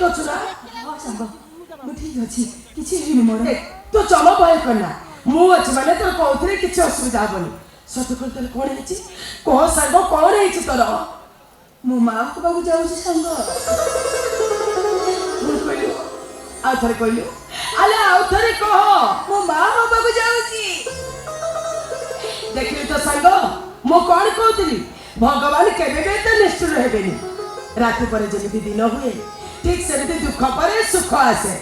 ଅଛୁ ନା? ହଁ ସାଙ୍ଗ ମୁଁ ଠିକ ଅଛି କିଛି ହେଇନି ମୋର। ତୁ ଜମା ଭୟ କରନା, ମୁଁ ଅଛି ମାନେ ତୋର କହୁଥିଲେ କିଛି ଅସୁବିଧା ହବନି। ସତ କରି ତୋର କଣ ହେଇଛି କହ ସାଙ୍ଗ, କଣ ହେଇଛି ତୋର? ମୋ ମାଆଙ୍କ ପାଖକୁ ଯାଉଛି ସାଙ୍ଗ। ଭୁଲ କହିଲୁ, ଆଉ ଥରେ କହିଲୁ, ଆଲେ ଆଉ ଥରେ କହ। ମୋ ମା ମୋ ପାଖକୁ ଯାଉଛି। ଦେଖିଲି ତ ସାଙ୍ଗ, ମୁଁ କଣ କହୁଥିଲି, ଭଗବାନ କେବେ ବି ଏତେ ନିଷ୍ଠୁର ହେବେନି। ରାତି ପରେ ଯେମିତି ଦିନ ହୁଏ ଠିକ ସେମିତି ଦୁଃଖ ପରେ ସୁଖ ଆସେ।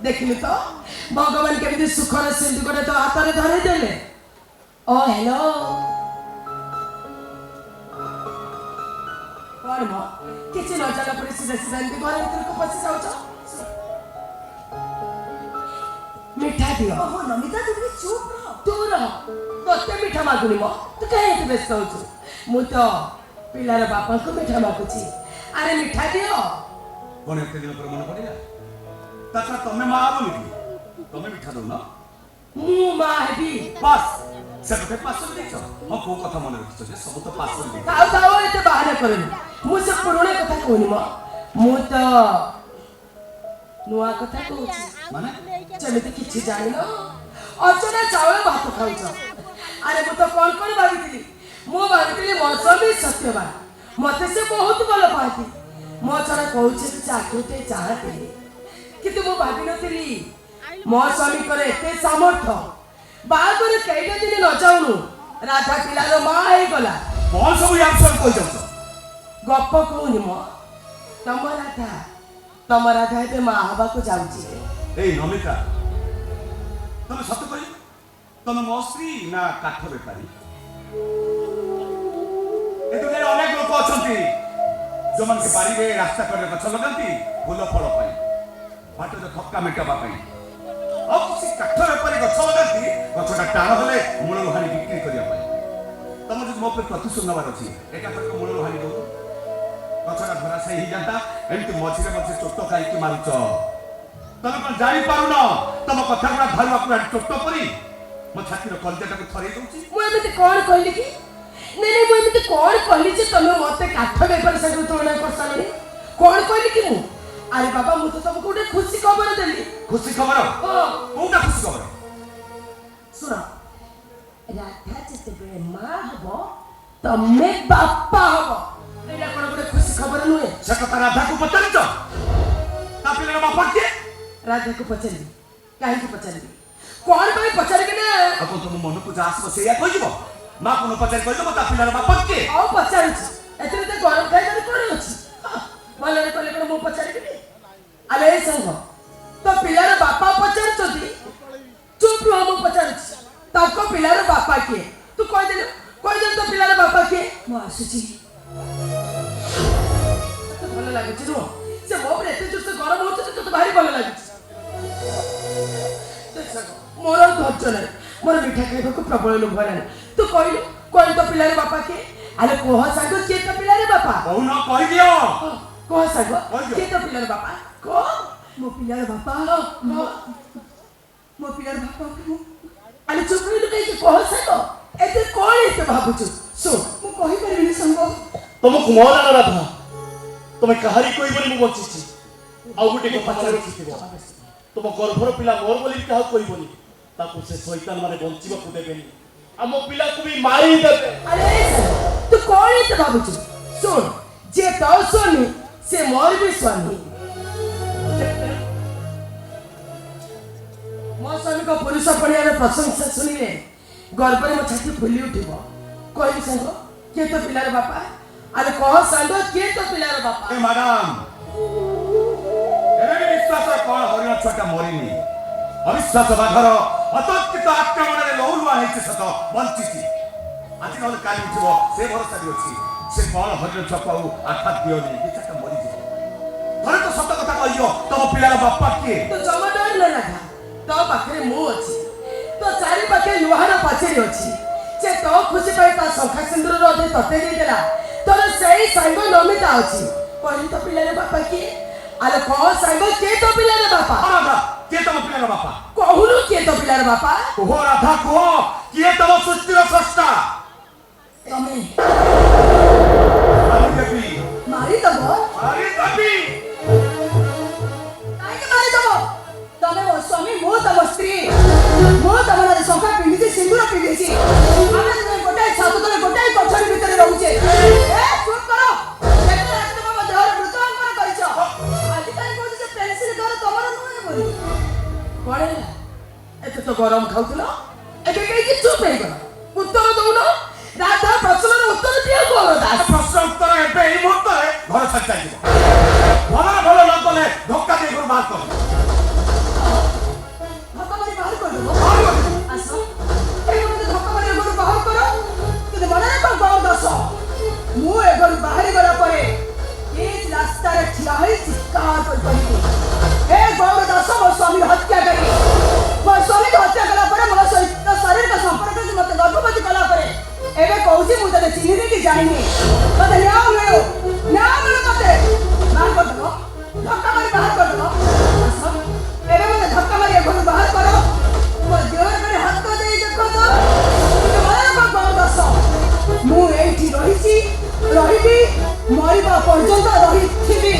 ଦେଖିଲୁ ତ ଭଗବାନ କେମିତି ସୁଖର ସିନ୍ଦୁକଟା ତୋ ହାତରେ ଧରେଇ ଦେଲେ। ଓ ହେଲୋ, କଣ ମ କିଛି ନ ଜାଣିଲା ପରେ ସିଧା ସିଧା ଏମିତି ଘର ଭିତରକୁ ପଶି ଯାଉଛ? ମିଠା ଦିଅ। ଓହୋ ନମିତା ତୁ ଟିକେ ଚୁପ ରହ। ତୁ ରହ, ତୋତେ ମିଠା ମାଗୁନି ମ, ତୁ କାହିଁକି ବ୍ୟସ୍ତ ହଉଛୁ? ମୁଁ ତ ପିଲାର ବାପାଙ୍କୁ ମିଠା ମାଗୁଛି। ଆରେ ମିଠା ଦିଅ। कौन एते दिन पर मन पड़ेगा ताछा तमे मां बोली कि तमे मिठा दो ना ମୁଁ ମା ହେବି। बस से कते पास देखो हम को कथा मन रखिछ जे सब तो पास देख ଥାଉ ଥାଉ ଏତେ ବାହାନା କରୁନି। ମୁଁ ସେ ପୁରୁଣା କଥା କହୁନି ମ, ମୁଁ ତ ନୂଆ କଥା କହୁଛି। माने ଯେମିତି କିଛି ଜାଣିନ, ଅଚଣା ଚାଉଳ ଭାତ ଖାଉଛ। ଆରେ ମୁଁ ତ କଣ କଣ ଭାବିଥିଲି, ମୁଁ ଭାବିଥିଲି ମୋ ସ୍ୱାମୀ ସତ୍ୟବାନ, ମତେ ସେ ବହୁତ ଭଲ ପାଆନ୍ତି, ମୋ ଛଡ଼ା କହୁଛି ଚାକୁଟେ ଚାହାନ୍ତି। କିନ୍ତୁ ମୁଁ ଭାବିନଥିଲି ମୋ ସ୍ୱାମୀଙ୍କର ଏତେ ସାମର୍ଥ୍ୟ, ବାହାଘର କେଇଟା ଦିନ ନ ଯାଉଣୁ ରାଧା ପିଲାର ମା ହେଇଗଲା। कौन सब यार सब कहि जाउछ ଗପ କହୁନି ମ, ତମ ରାଧା ଏବେ ମା ହବାକୁ ଯାଉଛି। ए नमिता तमे सत्य कहि तमे मो स्त्री ना काठ बेपारी ए दुनिया अनेक लोक अछंती जो मन के बारी रे रास्ता पर गछ लगांती फूल फल पाई बाट जो थक्का मेटाबा पाई अब किसी काठ बेपारी गछ लगांती गछटा टाण होले मूल हानि बिक्री करिया पाई तम जो मो पे प्रतिशोध नबार अछि एका तक मूल हानि दो गछटा धरा सही ही जाता एमती मझिरे मझिरे चोट खाई कि मारुच तमे कोन जानि पारुन तम कथा गुडा भालुआ पुरा चोट परी मो छातीर कलजाटा को थरे दउची ମୁଁ ଏମିତି କଣ କହିଲି କି? ନାଇଁ ମୁଁ ଏମିତି କଣ କହିଲି ଯେ ତମେ ମତେ କାଠ ବେପାର ସାଙ୍ଗରେ ତୁଳନା କରିସାରିଲଣି? କଣ କହିଲି କି ମୁଁ? ଆରେ ବାବା, ମୁଁ ତ ତମକୁ ଗୋଟେ ଖୁସି ଖବର ଦେଲି। खुशी खबर कोटा खुशी खबर ଶୁଣ, ରାଧା ଯେତେବେଳେ ମା ହବ ତମେ ବାପା ହବ, ଏଇଟା କଣ ଗୋଟେ ଖୁସି ଖବର ନୁହେଁ? से कथा राधा को पचारिच ता पिलर बापा के ରାଧାକୁ ପଚାରିବି। କାହିଁକି ପଚାରିବି? କଣ ପାଇଁ ପଚାରିବି ନା? अब तुम मन को जा आसब सेया कहि दिबो मां को पचारि कहि दबो ता पिलर बापा के ଆଉ ପଚାରୁଛି, ଏଥିରେ ତ ଗରମ ଖାଇବାରେ କଣ ଅଛି? ଭଲରେ କଲେ କଣ ମୁଁ ପଚାରିବିନି? ଆରେ ଏ ସାଙ୍ଗ, ତ ପିଲାର ବାପା ପଚାରୁଛନ୍ତି, ଚୁପ୍ ରୁହ, ମୁଁ ପଚାରୁଛି ତାଙ୍କ ପିଲାର ବାପା କିଏ? ତୁ କହିଦେଲୁ ତ ପିଲାର ବାପା କିଏ? ମୁଁ ଆସୁଛି। ତତେ ଭଲ ଲାଗୁଛି ନୁହଁ? ସେ ମୋ ଉପରେ ଏତେ ଜୋରସେ ଗରମ ହଉଛି ଯେ ତତେ ଭାରି ଭଲ ଲାଗୁଛି। ଦେଖ ସାଙ୍ଗ, ମୋର ଆଉ ଧୈର୍ଯ୍ୟ ନାହିଁ, ମୋର ମିଠା ଖାଇବାକୁ ପ୍ରବଳ ଲୋଭ ହେଲାଣି। ତୁ କହିଲୁ ତ ପିଲାର ବାପା କିଏ? ଆରେ କହ ସାଙ୍ଗ, କିଏ ତ ପିଲାର ବାପା? कहू न कहि दियो କହ ସାଙ୍ଗ, କିଏ ତ ପିଲାର ବାପା? କହ। ମୋ ପିଲାର ବାପା ମୋ ପିଲାର ବାପା ଆରେ ଚୁପ୍ ରହିଲୁ କାହିଁକି? କହ ସାଙ୍ଗ, ଏତେ କଣ ଏତେ ଭାବୁଛୁ? ଶୁଣ, ମୁଁ କହିପାରିବିନି ସାଙ୍ଗ। तुमको मोर राधा तुम कहारी कोई बोली मु बचिछि आ गुटे कथा मन रखिथिबो तुम गर्भर पिला मोर बोली कहा कोई बोली ताको से शैतान माने बंचिबा को देबेनी हम पिला को भी मारी देबे। अरे तू कौन एते भाबुछु? सुन, जे तो स्वामी से मोर भी स्वामी। मो स्वामी को पुरुष पड़ियार प्रशंसा सुनिले गर्भरे मो छाती फुली उठिबो। कहली साଙ୍ଗ, किए तो पिलार बापा? अरे कह साଙ୍ଗ, किए तो पिलार बापा? ए मैडम एबे विश्वास कोन हरिण छटा मरिनी अविश्वास बाघर अतर्कित आक्रमण रे लौलुआ हेछि सत बंचिछि आज नल काली उठिबो से भरोसा दि अछि से कोन हरिण छपाउ आघात दियोनी बिचाटा मरि जिवो थरे तो सत कथा कहियो तम पिलार बापा के तो जमा डर न लगा, तो पाखरे मु अछि, तो चारि पाखे लुहार पाचेरी अछि, जे तो खुशी पाई ता शंखा सिंदूर रोधे तते दे देला, तोर सेही साଙ୍ଗ नमिता अछि। कहली तो पिलार बापा के? अरे कह साଙ୍ଗ, के तो पिलार बापा? राधा के तम पिलार बापा? कहूनु के तो पिलार बापा? ओहो राधा को के तम सृष्टिर स्रष्टा? तमे मारी देबी मारी दबो। मारी देबी କଣ ହେଲା ଏତେ ତ ଗରମ ଖାଉଥିଲ ଏବେ କାହିଁକି ଚୁପ୍ ହେଇଗଲ ଉତ୍ତର ଦଉନ ରାଧା ପ୍ରଶ୍ନର ଉତ୍ତର ଦିଅ ଗୌର ଦାସ ପ୍ରଶ୍ନ ଉତ୍ତର ଏବେ ଏଇ ମୁହୂର୍ତ୍ତରେ ଘର ଛାଡ଼ି ଚାଲିଯିବ ଭଲରେ ଭଲ ନ କଲେ ଧକ୍କା ଦେଇ ଘରୁ ବାହାର କର ଧକ୍କା ମାରି ବାହାର କରିଦେବ ଆସ ଏଇ ମୋତେ ଧକ୍କା ମାରି ଘରୁ ବାହାର କର କିନ୍ତୁ ମନେ ରଖ ଗୌର ଦାସ ମୁଁ ଏ ଘରୁ ବାହାରି ଗଲା ପରେ ଏ ରାସ୍ତାରେ ଠିଆ ହୋଇ ଚିତ୍କାର କରିପାରିବି ଏ ଗୌର ଦାସ ମୋ ସ୍ୱାମୀ ହତ୍ୟା କରି ମୋ ସ୍ୱାମୀକୁ ହତ୍ୟା କଲା ପରେ ମୋ ସହିତ ଶାରୀରିକ ସମ୍ପର୍କ ମୋତେ ଗର୍ଭବତୀ କଲା ପରେ ଏବେ କହୁଛି ମୁଁ ତତେ ଚିହ୍ନିନି କି ଜାଣିନି ମତେ ନ୍ୟାୟ ମିଳୁ ମତେ ବାହାର କରିଦେବ ଧକ୍କା ମାରି ବାହାର କରିଦେବ ଆସ ଏବେ ମତେ ଧକ୍କା ମାରି ଏଘରୁ ବାହାର କର ମୋ ଦେହରେ କରି ହାତ ଦେଇ ଦେଖ ତ ମନେ ରଖ ଗୌର ଦାସ ମୁଁ ଏଇଠି ରହିଛି ରହିବି ମରିବା ପର୍ଯ୍ୟନ୍ତ ରହିଥିବି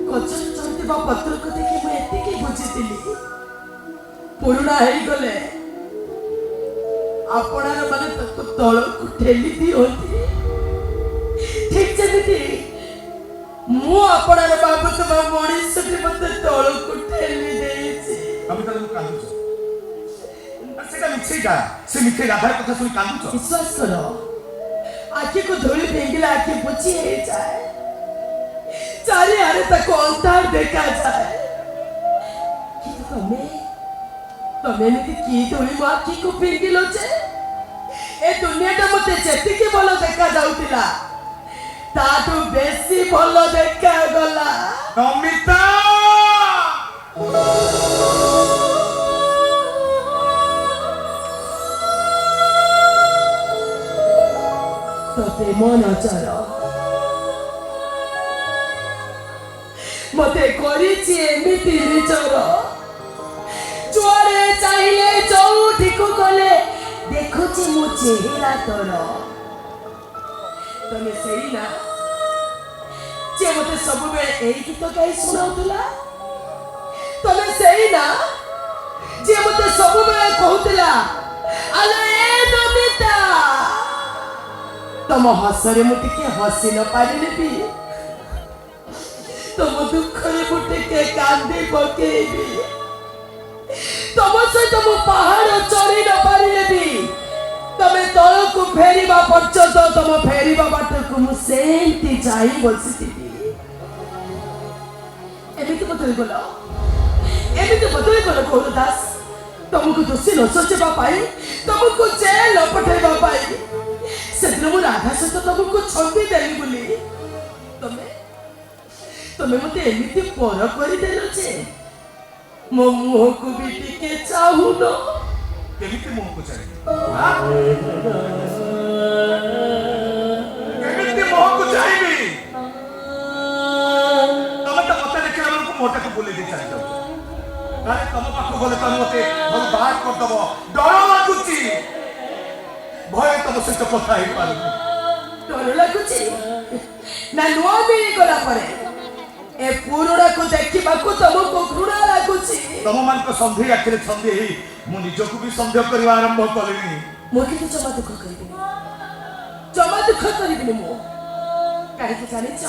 ଗଛରେ ଚଢିଥିବା ପତ୍ରକୁ ଦେଖି ମୁଁ ଏତିକି ବୁଝିଥିଲି ପୁରୁଣା ହେଇଗଲେ ଆପଣାର ମାନେ ତାକୁ ତଳକୁ ଠେଲି ଦିଅନ୍ତି ଠିକ ଯେମିତି ମୁଁ ଆପଣାର ଭାବୁଥିବା ମଣିଷଟି ମତେ ତଳକୁ ଠେଲି ଦେଇଛି আমি তাহলে কাঁদুছ সেটা মিছেইটা সে মিছে রাধার কথা শুনে কাঁদুছ ବିଶ୍ୱାସ କର ଆଖିକୁ ଧୂଳି ଫିଙ୍ଗିଲେ ଆଖି ପୋଛି ହେଇଯାଏ ଚାରିଆଡେ ତାକୁ ଅନ୍ଧାର ଦେଖାଯାଏ କିନ୍ତୁ ତମେ ଏମିତି କି ଧୂଳି ମୋ ଆଖିକୁ ଫିଙ୍ଗିଲ ଯେ ଏ ଦୁନିଆଟା ମତେ ଯେତିକି ଭଲ ଦେଖାଯାଉଥିଲା ତାଠୁ ବେଶୀ ଭଲ ଦେଖାଗଲା নমিতা ତତେ ମୋ ନଜର ମତେ କରିଛି ଏମିତି ନିଜର ଯୁଆଡେ ଚାହିଁଲେ ଯୋଉଠିକୁ ଗଲେ ଦେଖୁଛି ମୋ ଚେହେରା ତୋର ତମେ ସେଇ ନା ଯେ ମତେ ସବୁବେଳେ ଏଇ ଗୀତ ଗାଇ ଶୁଣାଉଥିଲା ତମେ ସେଇ ନା ଯେ ମତେ ସବୁବେଳେ କହୁଥିଲା ଆଲୋ ଏ ନମିତା ତମ ହସରେ ମୁଁ ଟିକେ ହସି ନ ପାରିଲି ବି ତମ ଦୁଃଖରେ ମୁଁ ଟିକେ କାନ୍ଦି ପକେଇବି ତମ ସହିତ ମୁଁ ପାହାଡ ଚଢି ନ ପାରିଲେ ବି ତମେ ତଳକୁ ଫେରିବା ପର୍ଯ୍ୟନ୍ତ ତମ ଫେରିବା ବାଟକୁ ମୁଁ ସେମିତି ଯାଇ ବସିଥିବି ଏମିତି ବଦଳିଗଲ ଗୌର ଦାସ ତମକୁ ଦୋଷୀ ନ ସୋଚିବା ପାଇଁ ତମକୁ ଜେଲ ପଠେଇବା ପାଇଁ ସେଦିନ ମୁଁ ରାଧା ସହିତ ତମକୁ ଛନ୍ଦି ଦେଲି ବୋଲି ତମେ ମତେ ଏମିତି ପର କରିଦେଲ ଯେ ମୋ ମୁହଁକୁ ବି ଟିକେ ଚାହୁଁନ କେମିତି ମୁହଁକୁ ଚାହିଁବି କେମିତି ମୁହଁକୁ ଚାହିଁବି ତମେ ତ ମତେ ଦେଖିଲା ବେଳକୁ ମୋଟାକୁ ବୁଲେଇ ଦେଇ ଚାଲି ଯାଉଛ କାଳେ ତମ ପାଖକୁ ଗଲେ ତମେ ମତେ ଘରୁ ବାହାର କରିଦବ ଡର ଲାଗୁଛି ଭୟ ତମ ସହିତ କଥା ହେଇପାରୁନି ଡର ଲାଗୁଛି ନା ନୂଆ ମିଳିଗଲା ପରେ ଏ ପୁରୁଣାକୁ ଦେଖିବାକୁ ତମକୁ ଘୃଣା ଲାଗୁଛି ତମ ମାନଙ୍କ ସନ୍ଧି ଆଖିରେ ଛନ୍ଦି ହେଇ ମୁଁ ନିଜକୁ ବି ସନ୍ଦେହ କରିବା ଆରମ୍ଭ କଲିଣି ମୁଁ କିନ୍ତୁ ଜମା ଦୁଃଖ କରିବିନି ମୁଁ କାହିଁକି ଜାଣିଛ